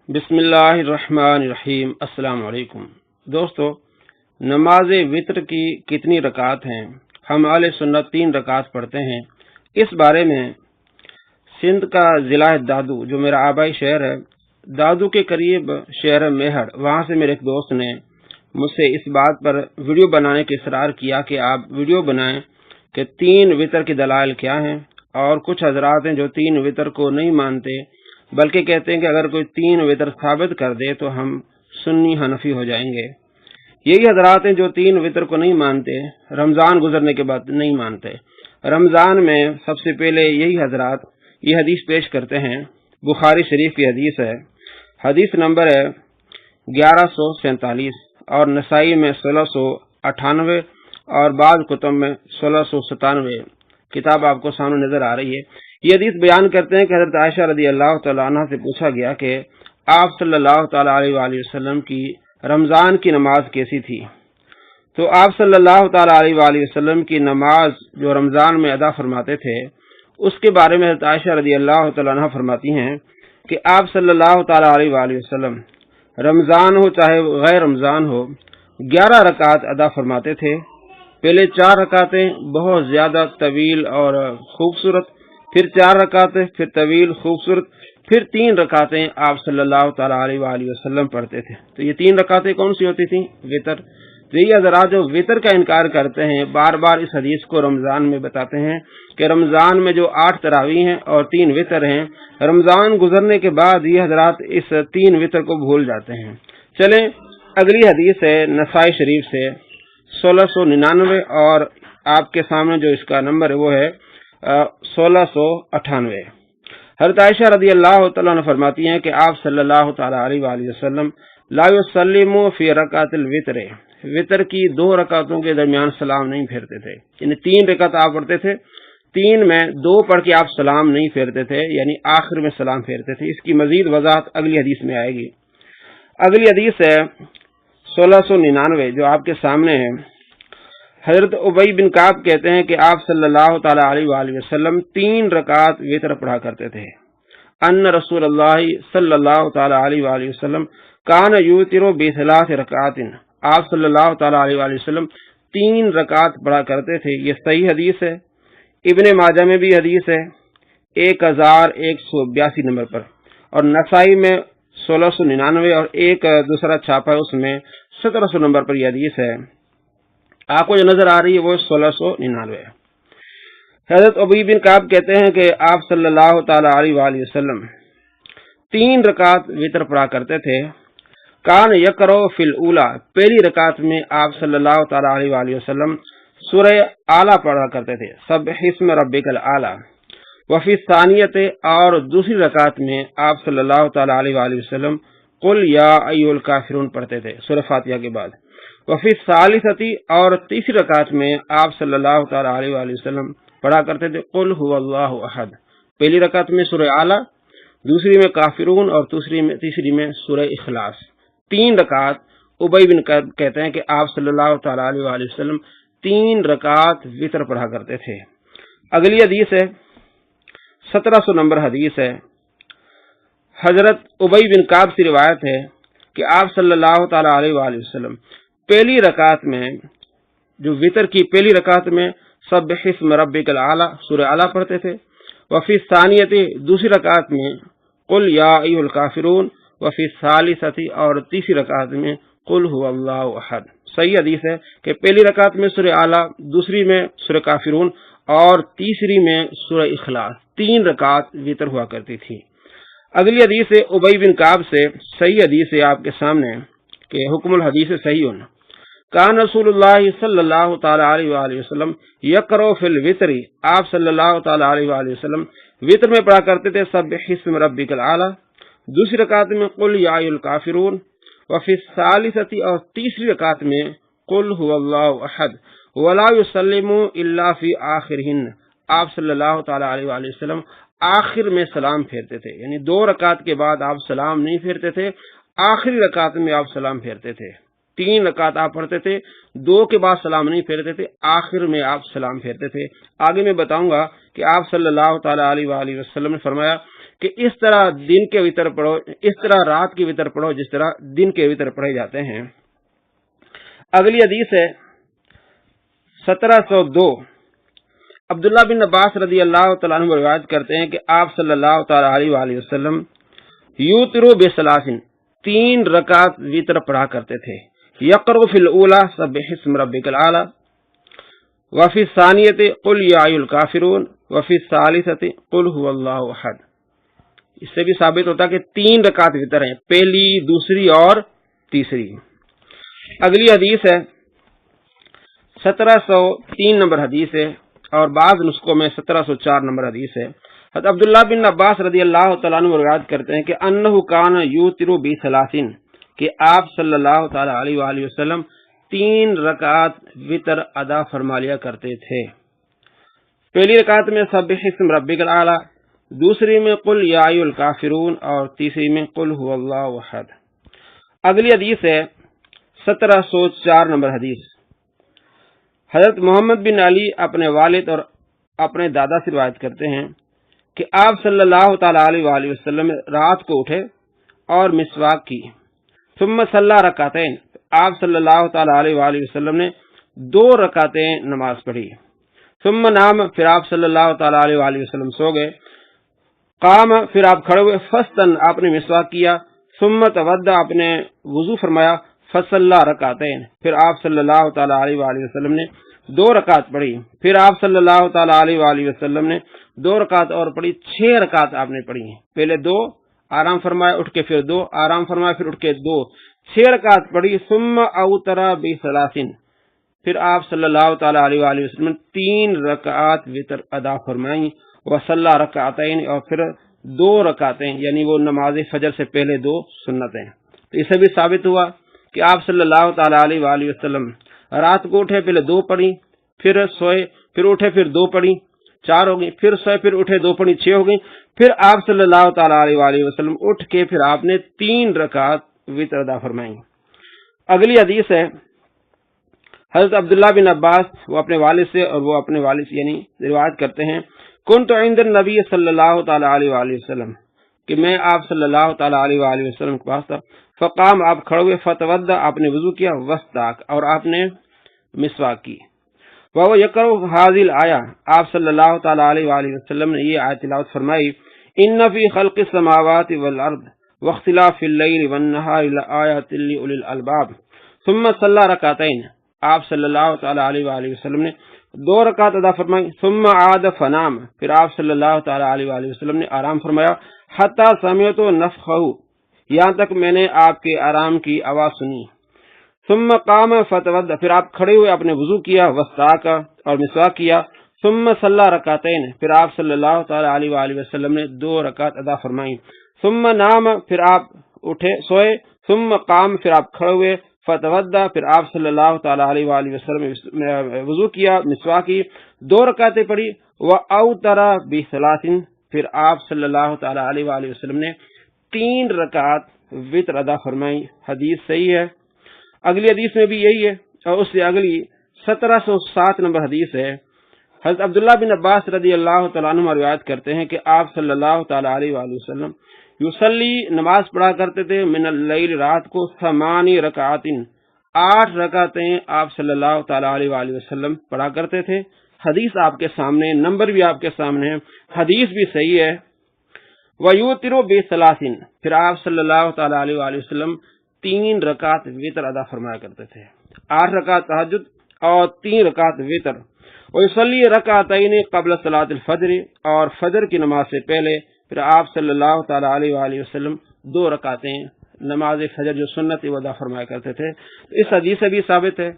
بسم اللہ الرحمن الرحیم۔ السلام علیکم دوستو، نماز وتر کی کتنی رکعت ہیں؟ ہم اہل سنت 3 رکعت پڑھتے ہیں۔ اس بارے میں سندھ کا ضلع دادو، جو میرا آبائی شہر ہے، دادو کے قریب شہر میہڑ، وہاں سے میرے ایک دوست نے مجھ سے اس بات پر ویڈیو بنانے کا اصرار کیا کہ آپ ویڈیو بنائیں کہ 3 وتر کی دلائل کیا ہیں، اور کچھ حضرات ہیں جو 3 وتر کو نہیں مانتے، بلکہ کہتے ہیں کہ اگر کوئی 3 وتر ثابت کر دے تو ہم سنی حنفی ہو جائیں گے۔ یہی حضرات ہیں جو 3 وتر کو نہیں مانتے، رمضان گزرنے کے بعد نہیں مانتے۔ رمضان میں سب سے پہلے یہی حضرات یہ حدیث پیش کرتے ہیں، بخاری شریف کی حدیث ہے، حدیث نمبر ہے 1147 اور نسائی میں 1698 اور بعض کتب میں 1697 کتاب آپ کو سامنے نظر آ رہی ہے۔ یہ حدیث بیان کرتے ہیں کہ حضرت عائشہ رضی اللہ تعالیٰ عنہ سے پوچھا گیا کہ آپ صلی اللہ تعالیٰ علیہ وآلہ وسلم کی رمضان کی نماز کیسی تھی؟ تو آپ صلی اللہ تعالیٰ علیہ وآلہ وسلم کی نماز جو رمضان میں ادا فرماتے تھے، اس کے بارے میں حضرت عائشہ رضی اللہ تعالیٰ عنہ فرماتی ہیں کہ آپ صلی اللہ تعالیٰ علیہ وآلہ وسلم رمضان ہو چاہے غیر رمضان ہو 11 رکعت ادا فرماتے تھے۔ پہلے 4 رکعتیں بہت زیادہ طویل اور خوبصورت، پھر 4 رکعتیں، پھر طویل خوبصورت، پھر 3 رکعتیں آپ صلی اللہ تعالیٰ علیہ وآلہ وسلم پڑھتے تھے۔ تو یہ 3 رکعتیں کون سی ہوتی تھیں؟ وتر۔ تو یہ حضرات جو وتر کا انکار کرتے ہیں، بار بار اس حدیث کو رمضان میں بتاتے ہیں کہ رمضان میں جو 8 تراویح ہیں اور 3 وتر ہیں، رمضان گزرنے کے بعد یہ حضرات اس 3 وتر کو بھول جاتے ہیں۔ چلیں اگلی حدیث ہے نسائی شریف سے 1699 اور آپ کے سامنے جو اس کا نمبر ہے وہ ہے 1698۔ حضرت عائشہ رضی اللہ تعالیٰ عنہ فرماتی ہیں کہ آپ صلی اللہ تعالیٰ علیہ وآلہ وسلم لا یسلم فی رکعت الوتر، وتر کی 2 رکعتوں کے درمیان سلام نہیں پھیرتے تھے، یعنی 3 رکعت آپ پڑھتے تھے، 3 میں 2 پڑھ کے آپ سلام نہیں پھیرتے تھے، یعنی آخر میں سلام پھیرتے تھے۔ اس کی مزید وضاحت اگلی حدیث میں آئے گی۔ اگلی حدیث ہے 1699 جو آپ کے سامنے ہے۔ حضرت ابی بن کعب کہتے ہیں کہ آپ صلی اللہ تعالیٰ علیہ وآلہ وسلم 3 رکعت وتر پڑھا کرتے تھے۔ ان رسول اللہ صلی اللہ تعالیٰ علیہ وآلہ وسلم کان یوتر بثلاث رکعات، آپ صلی اللہ تعالیٰ علیہ وآلہ وسلم 3 رکعت پڑھا کرتے تھے۔ یہ صحیح حدیث ہے، ابن ماجہ میں بھی حدیث ہے 1182 نمبر پر، اور نسائی میں 1699 اور ایک دوسرا چھاپا ہے اس میں 1700 نمبر پر یہ حدیث ہے۔ آپ کو جو نظر آ رہی ہے وہ 1699 ہے۔ حضرت ابی بن کعب کہتے ہیں کہ آپ صلی اللہ تعالیٰ علیہ وآلہ وسلم 3 رکعت وتر پڑھا کرتے تھے۔ کان یقرأ فی الاولی، پہلی رکعت میں آپ صلی اللہ تعالیٰ علیہ وآلہ وسلم سورہ اعلیٰ پڑھا کرتے تھے، سبح اسم ربک الاعلی۔ وفی الثانیۃ، اور دوسری رکعت میں آپ صلی اللہ تعالیٰ علیہ وآلہ وسلم قل یا ایھا الکافرون پڑھتے تھے سورہ فاتحہ کے بعد۔ وفی الثالثۃ، اور تیسری رکعت میں آپ صلی اللہ تعالیٰ علیہ وآلہ وسلم پڑھا کرتے تھے قل ھو اللہ احد، پہلی رکعت میں سورہ اعلیٰ، دوسری میں کافرون، اور تیسری میں سورہ اخلاص۔ 3 رکعت ابی بن کعب کہتے ہیں کہ آپ صلی اللہ تعالیٰ علیہ وآلہ وسلم 3 رکعت وتر پڑھا کرتے تھے۔ اگلی حدیث ہے 1700 نمبر حدیث ہے۔ حضرت ابی بن کعب سے روایت ہے کہ آپ صلی اللہ تعالیٰ علیہ وآلہ وسلم پہلی رکعت میں جو وتر کی پہلی رکعت میں سبح اسم ربک الاعلی سورہ اعلیٰ پڑھتے تھے۔ وفی الثانیۃ، دوسری رکعت میں قل یا ایھا الکافرون۔ وفی الثالثۃ، اور تیسری رکعت میں قل ھو اللہ احد۔ صحیح حدیث ہے کہ پہلی رکعت میں سورہ اعلیٰ، دوسری میں سورہ کافرون، اور تیسری میں سورہ اخلاص، 3 رکعت وتر ہوا کرتی تھی۔ اگلی حدیث ہے ابی بن کعب سے، صحیح حدیث ہے آپ کے سامنے کہ حکم الحدیث صحیح ہونا۔ کان رسول اللہ صلی اللہ تعالیٰ علیہ وآلہ وسلم یقرأ فی الوتر، آپ صلی اللہ تعالیٰ علیہ وآلہ وسلم وتر میں پڑھا کرتے تھے سبح اسم ربک الاعلی، دوسری رکعت میں قل یا ایھا الکافرون، وفی الثالثۃ، اور تیسری رکعت میں قل ھو اللہ احد، ولا یسلم الا فی آخرہن، آپ صلی اللہ تعالیٰ علیہ وآلہ وسلم آخر میں سلام پھیرتے تھے، یعنی 2 رکعت کے بعد آپ سلام نہیں پھیرتے تھے، آخری رکعت میں آپ سلام پھیرتے تھے۔ 3 رکعت آپ پڑھتے تھے، 2 کے بعد سلام نہیں پھیرتے تھے، آخر میں آپ سلام پھیرتے تھے۔ آگے میں بتاؤں گا کہ آپ صلی اللہ تعالیٰ علیہ وآلہ وسلم نے فرمایا کہ اس طرح دن کے وتر پڑھو، اس طرح رات کی وتر پڑھو جس طرح دن کے وتر پڑھے جاتے ہیں۔ اگلی حدیث ہے 1702، عبداللہ بن عباس رضی اللہ تعالیٰ عنہ روایت کرتے ہیں کہ آپ صلی اللہ تعالیٰ علیہ وآلہ وسلم یوترو بثلاث، 3 رکعت وتر پڑھا کرتے تھے۔ یقرؤ فی الاولی سبح اسم ربک الاعلی، وفی الثانیۃ قل یا ایھا الکافرون، وفی الثالثۃ قل ھو اللہ احد۔ اس سے بھی ثابت ہوتا کہ 3 رکعت وتر ہیں، پہلی، دوسری اور تیسری۔ اگلی حدیث ہے 1703 نمبر حدیث ہے، اور بعض نسخوں میں 1704 نمبر حدیث ہے۔ حضرت عبداللہ بن عباس رضی اللہ تعالیٰ عنہ روایت کرتے ہیں کہ انہ کان یوتر بثلاث، کہ آپ صلی اللہ تعالی علیہ وآلہ وسلم 3 رکعت وتر ادا فرما لیا کرتے تھے۔ پہلی رکعت میں سبح اسم ربک الاعلی، دوسری میں قل یا ایھا الکافرون، اور تیسری میں قل ھو اللہ احد۔ اگلی حدیث ہے 1704 نمبر حدیث، حضرت محمد بن علی اپنے والد اور اپنے دادا سے روایت کرتے ہیں کہ آپ صلی اللہ تعالی علیہ وآلہ وسلم رات کو اٹھے اور مسواک کی، ثم صلی رکعتین، آپ صلی اللہ تعالی علیہ وآلہ وسلم نے 2 رکعتیں نماز پڑھی، ثم نام، پھر آپ صلی اللہ تعالی علیہ وآلہ وسلم سو گئے، قام، پھر آپ کھڑے ہوئے، فاستن، آپ نے مسواک کیا، ثم تودع، آپ نے وضو فرمایا، فصلی رکعتین، پھر آپ صلی اللہ تعالی علیہ وآلہ وسلم نے 2 رکعت پڑھی، پھر آپ صلی اللہ تعالی علیہ وآلہ وسلم نے 2 رکعت اور پڑھی، 6 رکعت آپ نے پڑھی ہیں، پہلے 2 آرام فرمایا، اٹھ کے پھر 2 آرام فرمایا، پھر اٹھ کے 2، 6 رکعت پڑھی، ثم اوتر بثلاث، پھر آپ صلی اللہ تعالی علیہ وآلہ وسلم نے 3 رکعت وتر ادا فرمائیں، وصلی رکعتین، اور پھر 2 رکعتیں، یعنی وہ نماز فجر سے پہلے 2 سنتیں۔ تو اسے بھی ثابت ہوا کہ آپ صلی اللہ تعالی علیہ وآلہ وسلم رات کو اٹھے، پہلے 2 پڑھی، پھر سوئے، پھر اٹھے، پھر 2 پڑھی، 4 ہو گئی، پھر سوئے، پھر اٹھے، 2 پڑھی، 6 ہو گئی، پھر آپ صلی اللہ تعالی علیہ وآلہ وسلم اٹھ کے پھر آپ نے 3 رکعت وتر ادا فرمائیں۔ اگلی حدیث ہے حضرت عبداللہ بن عباس، وہ اپنے والد سے اور وہ اپنے والد سے یعنی روایت کرتے ہیں، کنت عند النبی صلی اللہ تعالی علیہ وآلہ وسلم، کہ میں آپ صلی اللہ تعالی علیہ وآلہ وسلم کے پاس تھا، فقام، آپ کھڑے ہوئے، فتودع، آپ نے وضو کیا، وستاق، اور آپ نے مسواک کی، وہ یقرؤ ھذہ الآیہ، آپ صلی اللہ تعالی علیہ وآلہ وسلم نے یہ آیت تلاوت فرمائی، ان فی خلق السماوات والارض واختلاف اللیل والنہار لآیات لأولی الالباب، ثم صلی رکعتین، آپ صلی اللہ تعالی علیہ وآلہ وسلم نے 2 رکعت ادا فرمائی، ثم عاد فنام، پھر آپ صلی اللہ تعالی علیہ وآلہ وسلم نے آرام فرمایا، حتی سمعت نفخہ، یہاں تک میں نے آپ کے آرام کی آواز سنی، ثم قام فتودع، پھر آپ کھڑے ہوئے، آپ نے وضو کیا، وستاق، اور مسواک کیا، ثم صلی رکعتین، پھر آپ صلی اللہ تعالی علیہ وآلہ وسلم نے 2 رکعت ادا فرمائیں، ثم نام، پھر آپ اٹھے سوئے، ثم قام، پھر آپ کھڑے ہوئے، فتودع، پھر آپ صلی اللہ تعالی علیہ وآلہ وسلم نے وضو کیا، مسواک کی، 2 رکعتیں پڑھی، واوتر بثلاث، پھر آپ صلی اللہ تعالی علیہ وآلہ وسلم نے 3 رکعت وتر ادا فرمائی۔ حدیث صحیح ہے۔ اگلی حدیث میں بھی یہی ہے، اور اس سے اگلی 1707 نمبر حدیث ہے، حضرت عبداللہ بن عباس رضی اللہ تعالیٰ عنہ روایت کرتے ہیں کہ آپ صلی اللہ تعالی علیہ وآلہ وسلم یصلی، نماز پڑھا کرتے تھے، من اللیل، رات کو، 8 رکعات، 8 رکعتیں آپ صلی اللہ تعالی علیہ وآلہ وسلم پڑھا کرتے تھے۔ حدیث آپ کے سامنے، نمبر بھی آپ کے سامنے ہے، حدیث بھی صحیح ہے۔ وَيُوتِرُ بِثَلَاثٍ، پھر آپ صلی اللہ تعالی علیہ وآلہ وسلم 3 رکعت وتر ادا فرمایا کرتے تھے، 8 رکعت تہجد اور 3 رکعت وتر۔ وَيُصَلِّي رَكْعَتَيْنِ قبل صلاۃ الفجر، اور فجر کی نماز سے پہلے پھر آپ صلی اللہ تعالی علیہ وآلہ وسلم 2 رکعتیں نماز فجر جو سنت ادا فرمایا کرتے تھے۔ اس حدیث سے بھی ثابت ہے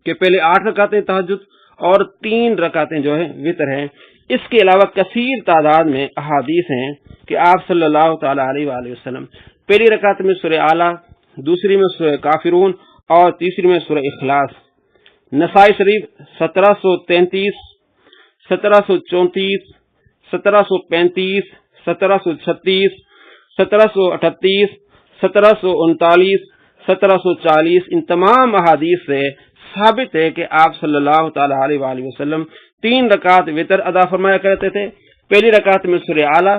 کہ پہلے 8 رکعتیں تہجد اور 3 رکعتیں جو ہیں وتر ہیں۔ اس کے علاوہ کثیر تعداد میں احادیث ہیں کہ آپ صلی اللہ تعالی علیہ وآلہ وسلم پہلی رکعت میں سورہ اعلیٰ، دوسری میں سورہ کافرون، اور تیسری میں سورہ اخلاص۔ نسائی شریف 1733، 1734، 1735، 1736، 1738، 1739، 1740، ان تمام احادیث سے ثابت ہے کہ آپ صلی اللہ تعالی علیہ وآلہ وسلم 3 رکعت وتر ادا فرمایا کرتے تھے، پہلی رکعت میں سورہ اعلیٰ،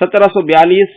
1742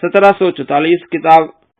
1744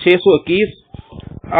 621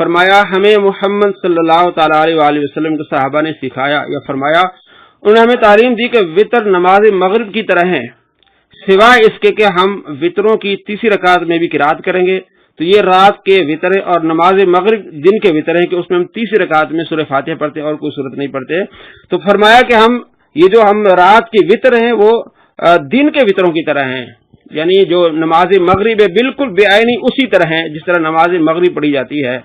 فرمایا ہمیں محمد صلی اللہ تعالی علیہ وسلم کے صحابہ نے سکھایا یا فرمایا انہوں نے ہمیں تعلیم دی کہ وطر نماز مغرب کی طرح ہے، سوائے اس کے کہ ہم وطروں کی تیسری رکعت میں بھی قرات کریں گے، تو یہ رات کے وطر اور نماز مغرب دن کے وطر ہیں کہ اس میں ہم تیسری رکعت میں سورہ فاتحہ پڑھتے اور کوئی صورت نہیں پڑھتے۔ تو فرمایا کہ یہ جو ہم رات کے وطر ہیں وہ دن کے وطروں کی طرح ہیں، یعنی جو نماز مغرب ہے بالکل بے عینی اسی طرح ہیں جس طرح نماز مغرب پڑھی جاتی ہے،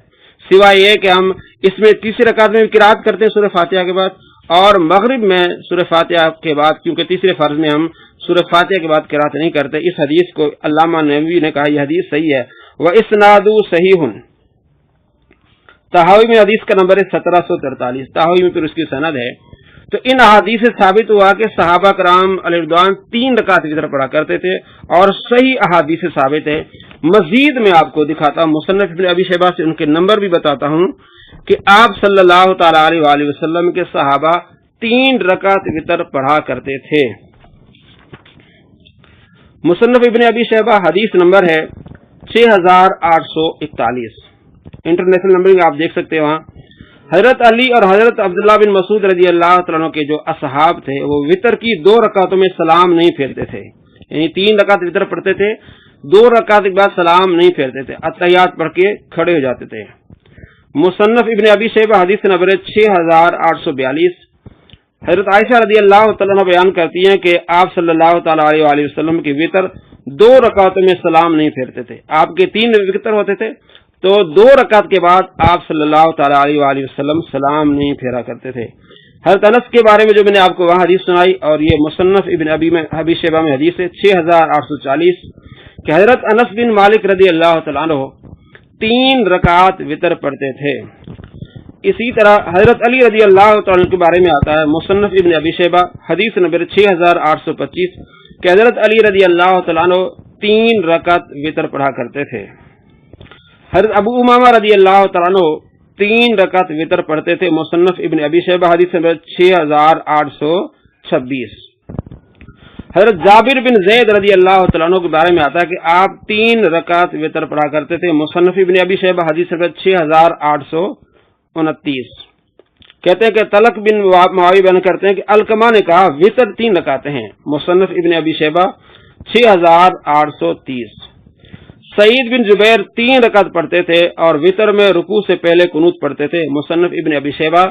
سوائے یہ کہ ہم اس میں تیسری رکعت میں بھی قرات کرتے ہیں سورہ فاتحہ کے بعد، اور مغرب میں سورہ فاتحہ کے بعد، کیونکہ تیسرے فرض میں ہم سورہ فاتحہ کے بعد قرات نہیں کرتے۔ اس حدیث کو علامہ نووی نے کہا یہ حدیث صحیح ہے، وَإِسْنَادُ صحیح۔ تحاوی میں حدیث کا نمبر ہے 1743، تحاوی میں پھر اس کی سند ہے۔ تو ان احادیث سے ثابت ہوا کہ صحابہ کرام علیہ رضوان 3 رکعت وطر پڑھا کرتے تھے، اور صحیح احادیث سے ثابت ہے۔ مزید میں آپ کو دکھاتا ہوں، مصنف ابن ابی شیبہ سے ان کے نمبر بھی بتاتا ہوں کہ آپ صلی اللہ تعالی علیہ وآلہ وسلم کے صحابہ 3 رکعت وطر پڑھا کرتے تھے۔ مصنف ابن ابی شیبہ حدیث نمبر ہے 6841، انٹرنیشنل نمبرنگ آپ دیکھ سکتے ہیں وہاں۔ حضرت علی اور حضرت عبداللہ بن مسعود رضی اللہ تعالیٰ عنہ کے جو اصحاب تھے وہ وطر کی 2 رکعتوں میں سلام نہیں پھیرتے تھے، یعنی 3 رکعت وطر پڑھتے تھے، 2 رکعت کے بعد سلام نہیں پھیرتے تھے، اتحیات پڑھ کے کھڑے ہو جاتے تھے۔ مصنف ابن ابی شیبہ حدیث نمبر 6842، حضرت عائشہ رضی اللہ تعالیٰ عنہ بیان کرتی ہیں کہ آپ صلی اللہ تعالی علیہ وآلہ وسلم کے وطر 2 رکعتوں میں سلام نہیں پھیرتے تھے، آپ کے 3 وطر ہوتے تھے تو 2 رکعت کے بعد آپ صلی اللہ تعالی علیہ وآلہ وسلم سلام نہیں پھیرا کرتے تھے۔ حضرت انس کے بارے میں جو میں نے آپ کو وہاں حدیث سنائی، اور یہ مصنف ابن ابی شیبہ میں حدیث ہے 6840 کہ حضرت انس بن مالک رضی اللہ تعالیٰ عنہ 3 رکعت وطر پڑھتے تھے۔ اسی طرح حضرت علی رضی اللہ تعالیٰ عنہ کے بارے میں آتا ہے مصنف ابن ابی شیبہ حدیث نمبر 6825 کہ حضرت علی رضی اللہ تعالیٰ عنہ 3 رکعت وطر پڑھا کرتے تھے۔ حضرت ابو امامہ رضی اللہ تعالیٰ عنہ 3 رکعت وطر پڑھتے تھے، مصنف ابن ابی شیبہ حدیث نمبر 6826۔ حضرت جابر بن زید رضی اللہ تعالیٰ عنہ کے بارے میں آتا ہے کہ آپ 3 رکعت وطر پڑھا کرتے تھے، مصنف ابن ابی شیبہ حدیث نمبر 6829۔ کہتے ہیں کہ طلق بن معاویہ بیان کرتے ہیں کہ علقمہ نے کہا وطر 3 رکعتیں ہیں، مصنف ابن ابی شیبہ 6830۔ سعید بن جبیر 3 رکعت پڑھتے تھے اور وطر میں رکوع سے پہلے قنوت پڑھتے تھے، مصنف ابن ابی شیبہ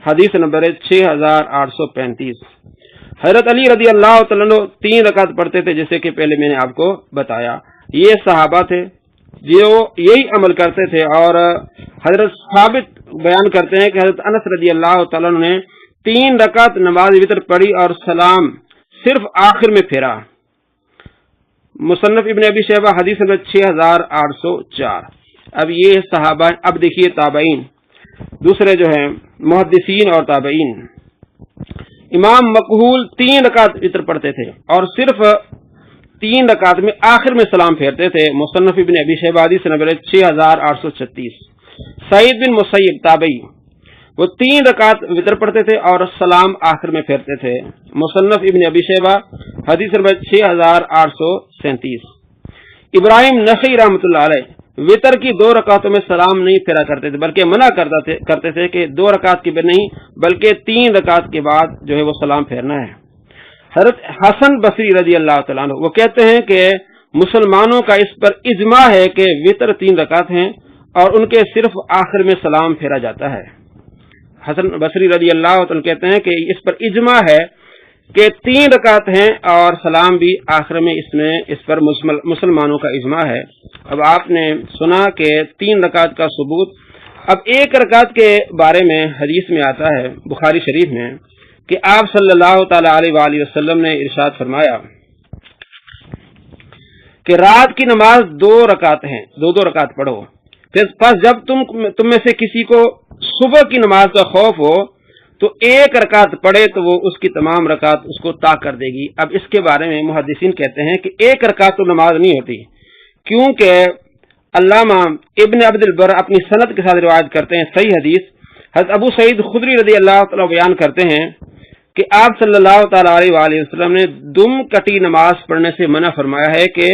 حدیث نمبر 6835۔ حضرت علی رضی اللہ تعالیٰ عنہ 3 رکعت پڑھتے تھے، جیسے کہ پہلے میں نے آپ کو بتایا۔ یہ صحابہ تھے جو یہی عمل کرتے تھے، اور حضرت ثابت بیان کرتے ہیں کہ حضرت انس رضی اللہ تعالیٰ عنہ نے 3 رکعت نماز وطر پڑھی اور سلام صرف آخر میں پھیرا، مصنف ابن ابی شیبہ حدیث نمبر 6804۔ اب یہ صحابہ، اب دیکھیے تابعین، دوسرے جو ہیں محدثین اور تابعین۔ امام مکحول 3 رکعت وطر پڑھتے تھے اور صرف 3 رکعت میں آخر میں سلام پھیرتے تھے، مصنف ابن ابی شیبہ حدیث نمبر 6836۔ سعید بن مسیب تابعی، وہ 3 رکعت وطر پڑھتے تھے اور سلام آخر میں پھیرتے تھے، مصنف ابن ابی شیبہ حدیث نمبر 6837۔ ابراہیم نخعی رحمۃ اللہ علیہ وطر کی 2 رکعتوں میں سلام نہیں پھیرا کرتے تھے، بلکہ منع کرتے تھے کہ 2 رکعت کی نہیں بلکہ 3 رکعت کے بعد جو ہے وہ سلام پھیرنا ہے۔ حضرت حسن بصری رضی اللہ تعالیٰ عنہ وہ کہتے ہیں کہ مسلمانوں کا اس پر اجماع ہے کہ وطر 3 رکعت ہیں اور ان کے صرف آخر میں سلام پھیرا جاتا ہے۔ حسن بصری رضی اللہ عنہ کہتے ہیں کہ اس پر اجماع ہے کہ 3 رکعت ہیں اور سلام بھی آخر میں، اس پر مسلمانوں کا اجماع ہے۔ اب آپ نے سنا کہ 3 رکعت کا ثبوت۔ اب 1 رکعت کے بارے میں حدیث میں آتا ہے بخاری شریف میں کہ آپ صلی اللہ تعالی علیہ وآلہ وسلم نے ارشاد فرمایا کہ رات کی نماز 2 رکعت ہیں، 2 رکعت پڑھو، پس جب تم میں سے کسی کو صبح کی نماز کا خوف ہو تو 1 رکعت پڑھے تو وہ اس کی تمام رکعت اس کو طاق کر دے گی۔ اب اس کے بارے میں محدثین کہتے ہیں کہ 1 رکعت تو نماز نہیں ہوتی، کیونکہ علامہ ابن عبد البر اپنی سند کے ساتھ روایت کرتے ہیں صحیح حدیث، حضرت ابو سعید خدری رضی اللہ تعالیٰ بیان کرتے ہیں کہ آپ صلی اللہ تعالی علیہ وآلہ وسلم نے دم کٹی نماز پڑھنے سے منع فرمایا ہے کہ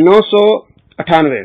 998।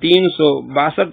362,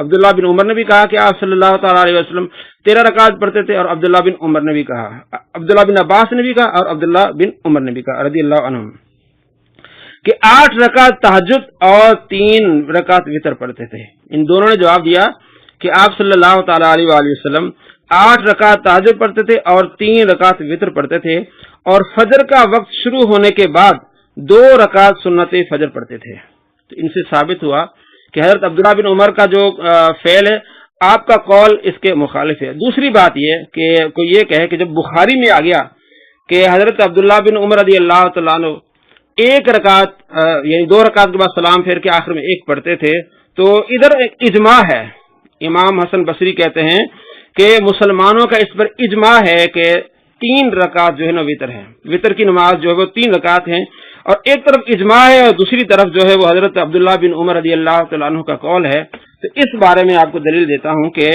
عبداللہ بن عمر نے بھی کہا کہ آپ صلی اللہ تعالی علیہ وسلم 13 رکعت پڑھتے تھے، اور عبداللہ بن عمر نے بھی کہا، عبداللہ بن عباس نے بھی کہا اور عبداللہ بن عمر نے بھی کہا رضی اللہ عنہم کہ 8 رکعت تہجد اور 3 رکعت وتر پڑھتے تھے۔ ان دونوں نے جواب دیا کہ آپ صلی اللہ تعالی علیہ وآلہ وسلم 8 رکعت تہجد پڑھتے تھے اور 3 رکعت وتر پڑھتے تھے، اور فجر کا وقت شروع ہونے کے بعد 2 رکعت سنت فجر پڑھتے تھے۔ تو ان سے ثابت ہوا کہ حضرت عبداللہ بن عمر کا جو فعل ہے آپ کا قول اس کے مخالف ہے۔ دوسری بات یہ کہ کوئی یہ کہے کہ جب بخاری میں آ گیا کہ حضرت عبداللہ بن عمر رضی اللہ تعالیٰ عنہ 1 رکعت یعنی 2 رکعت کے بعد سلام پھیر کے آخر میں 1 پڑھتے تھے، تو ادھر ایک اجماع ہے۔ امام حسن بصری کہتے ہیں کہ مسلمانوں کا اس پر اجماع ہے کہ 3 رکعت جو ہے نا وتر ہے، وتر کی نماز جو ہے وہ 3 رکعت ہیں، اور ایک طرف اجماع ہے اور دوسری طرف جو ہے وہ حضرت عبداللہ بن عمر رضی اللہ تعالیٰ عنہ کا قول ہے۔ تو اس بارے میں آپ کو دلیل دیتا ہوں کہ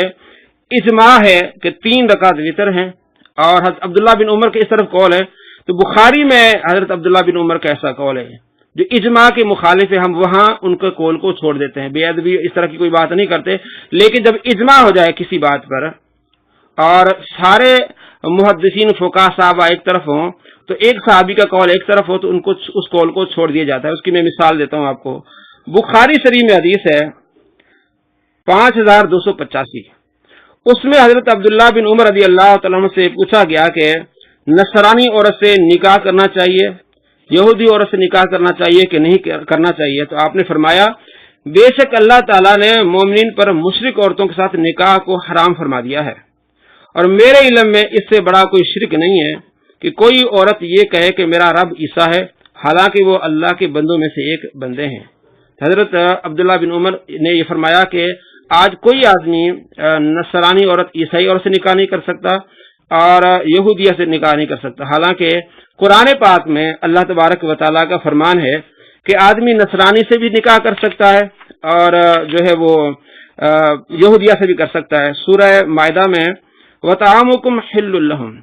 اجماع ہے کہ 3 رکعت وتر ہیں، اور حضرت عبداللہ بن عمر کے اس طرف قول ہے، تو بخاری میں حضرت عبداللہ بن عمر کا ایسا قول ہے جو اجماع کے مخالف ہے، ہم وہاں ان کے قول کو چھوڑ دیتے ہیں، بے ادبی اس طرح کی کوئی بات نہیں کرتے۔ لیکن جب اجماع ہو جائے کسی بات پر اور سارے محدثین فقہا صحابہ ایک طرف ہوں، تو ایک صحابی کا قول ایک طرف ہو تو ان کو اس قول کو چھوڑ دیا جاتا ہے۔ اس کی میں مثال دیتا ہوں آپ کو۔ بخاری شریف میں حدیث ہے 5285، اس میں حضرت عبداللہ بن عمر رضی اللہ تعالیٰ عنہ سے پوچھا گیا کہ نصرانی عورت سے نکاح کرنا چاہیے، یہودی عورت سے نکاح کرنا چاہیے کہ نہیں کرنا چاہیے؟ تو آپ نے فرمایا بے شک اللہ تعالیٰ نے مومنین پر مشرک عورتوں کے ساتھ نکاح کو حرام فرما دیا ہے، اور میرے علم میں اس سے بڑا کوئی شرک نہیں ہے کہ کوئی عورت یہ کہے کہ میرا رب عیسیٰ ہے، حالانکہ وہ اللہ کے بندوں میں سے ایک بندے ہیں۔ حضرت عبداللہ بن عمر نے یہ فرمایا کہ آج کوئی آدمی نصرانی عورت عیسائی عورت سے نکاح نہیں کر سکتا اور یہودیہ سے نکاح نہیں کر سکتا، حالانکہ قرآن پاک میں اللہ تبارک و تعالیٰ کا فرمان ہے کہ آدمی نصرانی سے بھی نکاح کر سکتا ہے اور جو ہے وہ یہودیہ سے بھی کر سکتا ہے۔ سورہ مائدہ میں وَطَعَامُكُمْ حِلٌّ لَّهُمْ،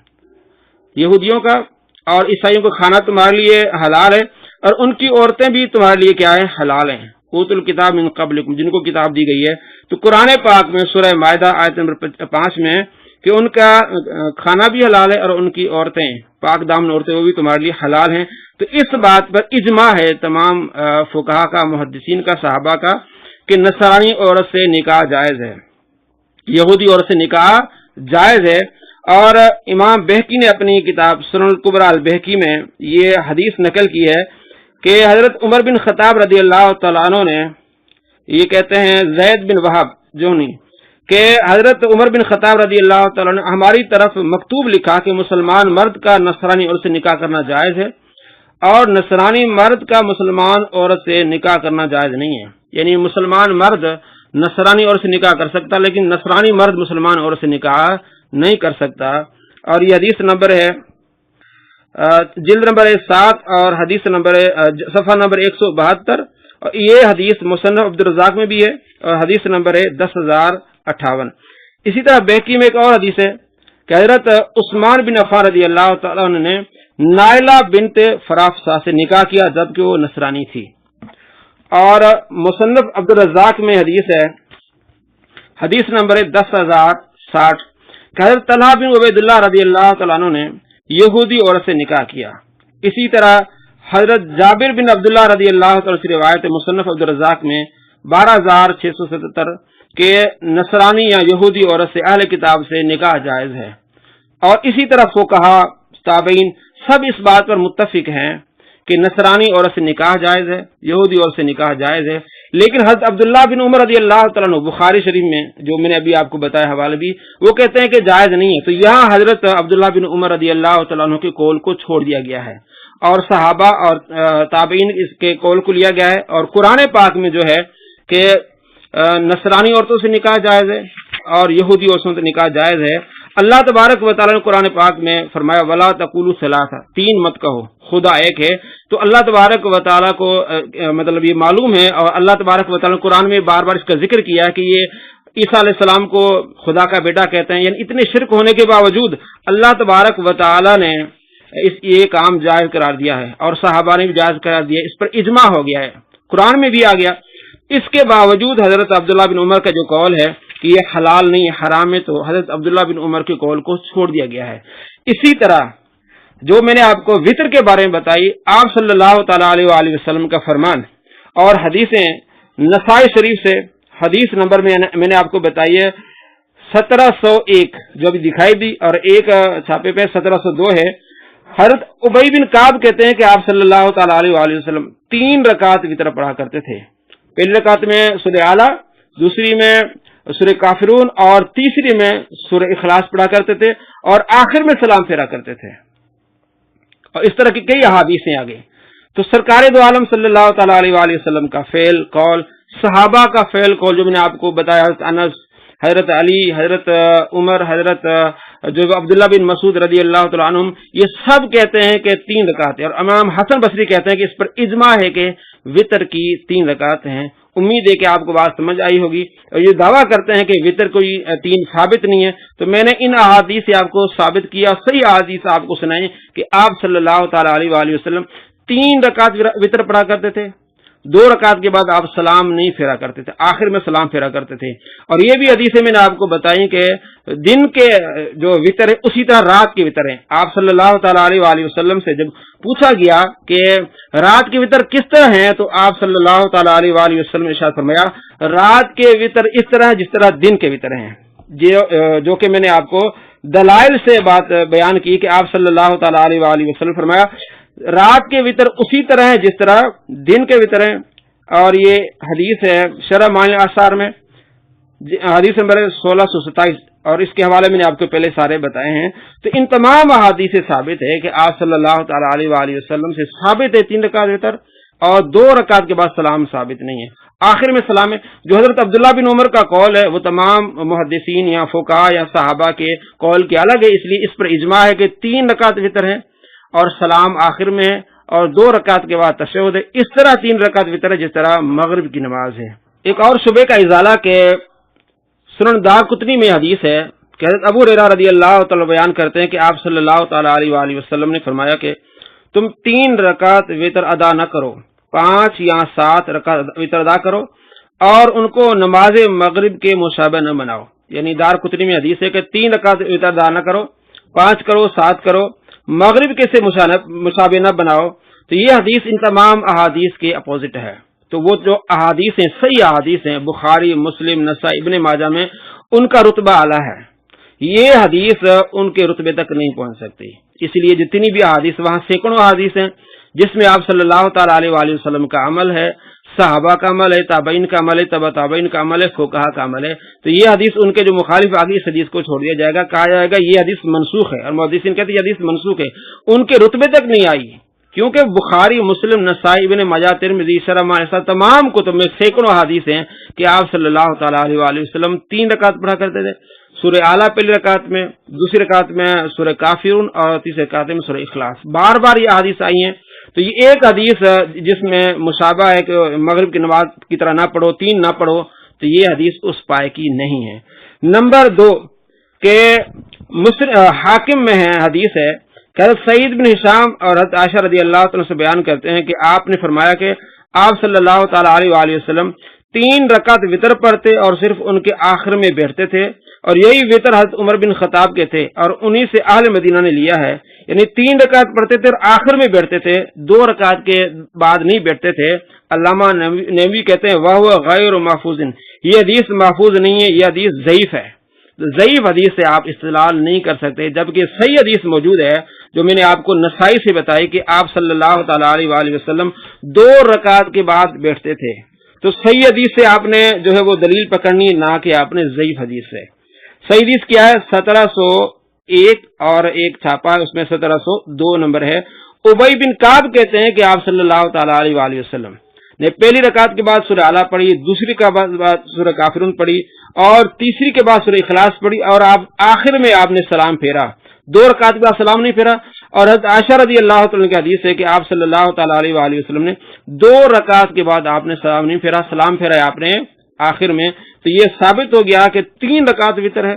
یہودیوں کا اور عیسائیوں کا کھانا تمہارے لیے حلال ہے، اور ان کی عورتیں بھی تمہارے لیے کیا ہے؟ حلال ہیں۔ اوتوا الکتاب من قبلکم، جن کو کتاب دی گئی ہے۔ تو قرآن پاک میں سورہ مائدہ آیت نمبر 5 میں کہ ان کا کھانا بھی حلال ہے اور ان کی عورتیں پاک دامن عورتیں وہ بھی تمہارے لیے حلال ہیں۔ تو اس بات پر اجماع ہے تمام فقہا کا، محدثین کا، صحابہ کا کہ نصرانی عورت سے نکاح جائز ہے، یہودی عورت سے نکاح جائز ہے۔ اور امام بہقی نے اپنی کتاب سنن الکبریٰ البہقی میں یہ حدیث نقل کی ہے کہ حضرت عمر بن خطاب رضی اللہ تعالیٰ عنہ نے، یہ کہتے ہیں زید بن وہب جوہنی، کہ حضرت عمر بن خطاب رضی اللہ تعالیٰ عنہ ہماری طرف مکتوب لکھا کہ مسلمان مرد کا نصرانی عورت سے نکاح کرنا جائز ہے، اور نصرانی مرد کا مسلمان عورت سے نکاح کرنا جائز نہیں ہے۔ یعنی مسلمان مرد نصرانی عورت سے نکاح کر سکتا، لیکن نصرانی مرد مسلمان عورت سے نکاح نہیں کر سکتا۔ اور یہ حدیث نمبر ہے جلد نمبر 7 اور حدیث نمبر صفحہ نمبر 172، اور یہ حدیث مصنف عبدالرزاق میں بھی ہے اور حدیث نمبر ہے 10,058۔ اسی طرح بہقی میں ایک اور حدیث ہے کہ حضرت عثمان بن عفان رضی اللہ تعالیٰ عنہ نے نائلہ بنت فرافسہ سے نکاح کیا جبکہ وہ نصرانی تھی۔ اور مصنف عبدالرزاق میں حدیث ہے حدیث نمبر 10,060 کہ حضرت طلحہ بن عبید اللہ رضی اللہ تعالیٰ عنہ نے یہودی عورت سے نکاح کیا۔ اسی طرح حضرت جابر بن عبداللہ رضی اللہ تعالیٰ سے روایت مصنف عبدالرزاق میں 12,677 کہ نصرانی یا یہودی عورت سے اہل کتاب سے نکاح جائز ہے۔ اور اسی طرح فقہا تابعین سب اس بات پر متفق ہیں کہ نصرانی عورت سے نکاح جائز ہے، یہودی عورت سے نکاح جائز ہے۔ لیکن حضرت عبداللہ بن عمر رضی اللہ تعالیٰ عنہ بخاری شریف میں جو میں نے ابھی آپ کو بتایا حوالہ بھی، وہ کہتے ہیں کہ جائز نہیں ہے۔ تو یہاں حضرت عبداللہ بن عمر رضی اللہ تعالیٰ عنہ کے قول کو چھوڑ دیا گیا ہے، اور صحابہ اور تابعین اس کے قول کو لیا گیا ہے۔ اور قرآن پاک میں جو ہے کہ نصرانی عورتوں سے نکاح جائز ہے اور یہودی عورتوں سے نکاح جائز ہے۔ اللہ تبارک و تعالیٰ نے قرآن پاک میں فرمایا وَلَا تَقُولُوا ثَلَاثَةً، 3 مت کہو، خدا ایک ہے۔ تو اللہ تبارک و تعالیٰ کو مطلب یہ معلوم ہے، اور اللہ تبارک و تعالیٰ نے قرآن میں بار بار اس کا ذکر کیا ہے کہ یہ عیسیٰ علیہ السلام کو خدا کا بیٹا کہتے ہیں۔ یعنی اتنے شرک ہونے کے باوجود اللہ تبارک و تعالیٰ نے یہ کام جائز قرار دیا ہے، اور صحابہ نے بھی جائز قرار دیا، اس پر اجماع ہو گیا ہے، قرآن میں بھی آ گیا۔ اس کے باوجود حضرت عبداللہ بن عمر کا جو قول ہے کہ یہ حلال نہیں حرام ہے، تو حضرت عبداللہ بن عمر کے قول کو چھوڑ دیا گیا ہے۔ اسی طرح جو میں نے آپ کو وطر کے بارے میں بتائی، آپ صلی اللہ تعالی علیہ وآلہ وسلم کا فرمان اور حدیثیں نسائی شریف سے حدیث نمبر میں نے آپ کو بتائی ہے 1701 جو ابھی دکھائی دی، اور ایک چھاپے پہ 1702 ہے۔ حضرت ابی بن کعب کہتے ہیں کہ آپ صلی اللہ تعالی علیہ وآلہ وسلم 3 رکعت وطر پڑھا کرتے تھے۔ پہلی رکعت میں سورہ اعلیٰ، دوسری میں سورہ کافرون، اور تیسری میں سورہ اخلاص پڑھا کرتے تھے، اور آخر میں سلام پھیرا کرتے تھے۔ اور اس طرح کی کئی احادیث ہیں آگے۔ تو سرکار دو عالم صلی اللہ تعالی علیہ وآلہ وسلم کا فعل قول، صحابہ کا فعل قول جو میں نے آپ کو بتایا، حضرت انس، حضرت علی، حضرت عمر، حضرت جو عبداللہ بن مسعود رضی اللہ تعالیٰ عنہم، یہ سب کہتے ہیں کہ 3 رکعت ہے، اور امام حسن بصری کہتے ہیں کہ اس پر اجماع ہے کہ وطر کی 3 رکعت ہیں۔ امید ہے کہ آپ کو بات سمجھ آئی ہوگی۔ اور یہ دعویٰ کرتے ہیں کہ وطر کوئی 3 ثابت نہیں ہے، تو میں نے ان احادیث سے آپ کو ثابت کیا، صحیح احادیث آپ کو سنائیں کہ آپ صلی اللہ تعالی علیہ وآلہ وسلم 3 رکعت وطر پڑھا کرتے تھے، 2 رکعت کے بعد آپ سلام نہیں پھیرا کرتے تھے، آخر میں سلام پھیرا کرتے تھے۔ اور یہ بھی حدیثیں میں نے آپ کو بتائی کہ دن کے جو وطر ہے اسی طرح رات کے وطر ہیں۔ آپ صلی اللہ تعالی علیہ وآلہ وسلم سے جب پوچھا گیا کہ رات کے وطر کس طرح ہیں، تو آپ صلی اللہ تعالی علیہ وآلہ وسلم نے ارشاد فرمایا رات کے وطر اس طرح جس طرح دن کے وطر ہیں، جو کہ میں نے آپ کو دلائل سے بات بیان کی کہ آپ صلی اللہ تعالی علیہ وآلہ وسلم فرمایا رات کے وطر اسی طرح ہے جس طرح دن کے وطر ہیں۔ اور یہ حدیث ہے شرح معانی الاثار میں حدیث نمبر 1627، اور اس کے حوالے میں نے آپ کو پہلے سارے بتائے ہیں۔ تو ان تمام احادیث سے ثابت ہے کہ آپ صلی اللہ تعالی علیہ وآلہ وسلم سے ثابت ہے 3 رکعت وطر، اور 2 رکعت کے بعد سلام ثابت نہیں ہے، آخر میں سلام ہے۔ جو حضرت عبداللہ بن عمر کا قول ہے وہ تمام محدثین یا فقہاء یا صحابہ کے قول کے الگ ہے، اس لیے اس پر اجماع ہے کہ 3 رکعت وطر ہے اور سلام آخر میں ہے، اور 2 رکعت کے بعد تشہد ہے۔ اس طرح 3 رکعت وطر ہے جس طرح مغرب کی نماز ہے۔ ایک اور شبے کا ازالہ کے سنن دارقطنی میں حدیث ہے کہ حضرت ابو ہریرہ رضی اللہ تعالی بیان کرتے ہیں کہ آپ صلی اللہ تعالی علیہ وآلہ وسلم نے فرمایا کہ تم 3 رکعت وطر ادا نہ کرو، 5 یا 7 رکعت وطر ادا کرو، اور ان کو نماز مغرب کے مشابہ نہ بناؤ۔ یعنی دارقطنی میں حدیث ہے کہ 3 رکعت وطر ادا نہ کرو، 5 کرو، 7 کرو، مغرب کے سے مشابہ نہ بناؤ۔ تو یہ حدیث ان تمام احادیث کے اپوزٹ ہے۔ تو وہ جو احادیث ہیں صحیح احادیث ہیں بخاری، مسلم، نسائی، ابن ماجہ میں، ان کا رتبہ اعلیٰ ہے، یہ حدیث ان کے رتبے تک نہیں پہنچ سکتی۔ اس لیے جتنی بھی احادیث وہاں سینکڑوں احادیث ہیں جس میں آپ صلی اللہ تعالی علیہ وآلہ وسلم کا عمل ہے، صحابہ کا عمل ہے، تابعین کا عمل ہے، تبع تابعین کا عمل ہے، فقہاء کا عمل ہے۔ تو یہ حدیث ان کے جو مخالف آگے اس حدیث کو چھوڑ دیا جائے گا، کہا جائے گا یہ حدیث منسوخ ہے، اور محدثین کہتے ہیں یہ حدیث منسوخ ہے، ان کے رتبے تک نہیں آئی، کیونکہ بخاری، مسلم، نسائی، ابن ماجہ، ترمذی، شرح معانی الاثار تمام کتب میں سینکڑوں حدیث ہیں کہ آپ صلی اللہ تعالی علیہ وآلہ وسلم 3 رکعت پڑھا کرتے تھے، سورہ اعلیٰ پہلی رکعت میں، دوسری رکعت میں سورہ کافرون، اور تیسری رکعت میں سورہ اخلاص۔ بار بار یہ حدیث آئی ہیں۔ تو یہ ایک حدیث جس میں مشابہ ہے کہ مغرب کی نماز کی طرح نہ پڑھو، 3 نہ پڑھو، تو یہ حدیث اس پائے کی نہیں ہے۔ نمبر 2 کہ حاکم میں ہے حدیث ہے کہ حضرت سعید بن ہشام اور حضرت عائشہ رضی اللہ عنہ سے بیان کرتے ہیں کہ آپ نے فرمایا کہ آپ صلی اللہ تعالی علیہ وآلہ وسلم 3 رکعت وطر پڑھتے اور صرف ان کے آخر میں بیٹھتے تھے، اور یہی وطر حضرت عمر بن خطاب کے تھے، اور انہی سے اہل مدینہ نے لیا ہے۔ یعنی 3 رکعت پڑھتے تھے اور آخر میں بیٹھتے تھے، 2 رکعت کے بعد نہیں بیٹھتے تھے۔ علامہ نووی کہتے ہیں وہ غیر محفوظ، یہ حدیث محفوظ نہیں ہے، یہ حدیث ضعیف ہے۔ ضعیف حدیث سے آپ استدلال نہیں کر سکتے، جبکہ صحیح حدیث موجود ہے جو میں نے آپ کو نسائی سے بتائی کہ آپ صلی اللہ تعالی علیہ وآلہ وسلم 2 رکعت کے بعد بیٹھتے تھے۔ تو صحیح حدیث سے آپ نے جو ہے وہ دلیل پکڑنی، نہ کہ آپ نے ضعیف حدیث سے۔ صحیح حدیث کیا ہے؟ 1701 اور ایک چھاپا ہے اس میں 1702 نمبر ہے۔ ابی بن کعب کہتے ہیں کہ آپ صلی اللہ تعالی علیہ وآلہ وسلم نے پہلی رکعت کے بعد سورہ اعلیٰ پڑھی، دوسری کے بعد سورہ کافرون پڑھی، اور تیسری کے بعد سورہ اخلاص پڑھی، اور آپ آخر میں آپ نے سلام پھیرا، 2 رکعت کے بعد سلام نہیں پھیرا۔ اور حضرت عائشہ رضی اللہ تعالیٰ کی حدیث ہے کہ آپ صلی اللہ تعالی علیہ وآلہ وسلم نے 2 رکعت کے بعد آپ نے سلام نہیں پھیرا، سلام پھیرا آپ نے آخر میں۔ تو یہ ثابت ہو گیا کہ 3 رکعت وطر ہے۔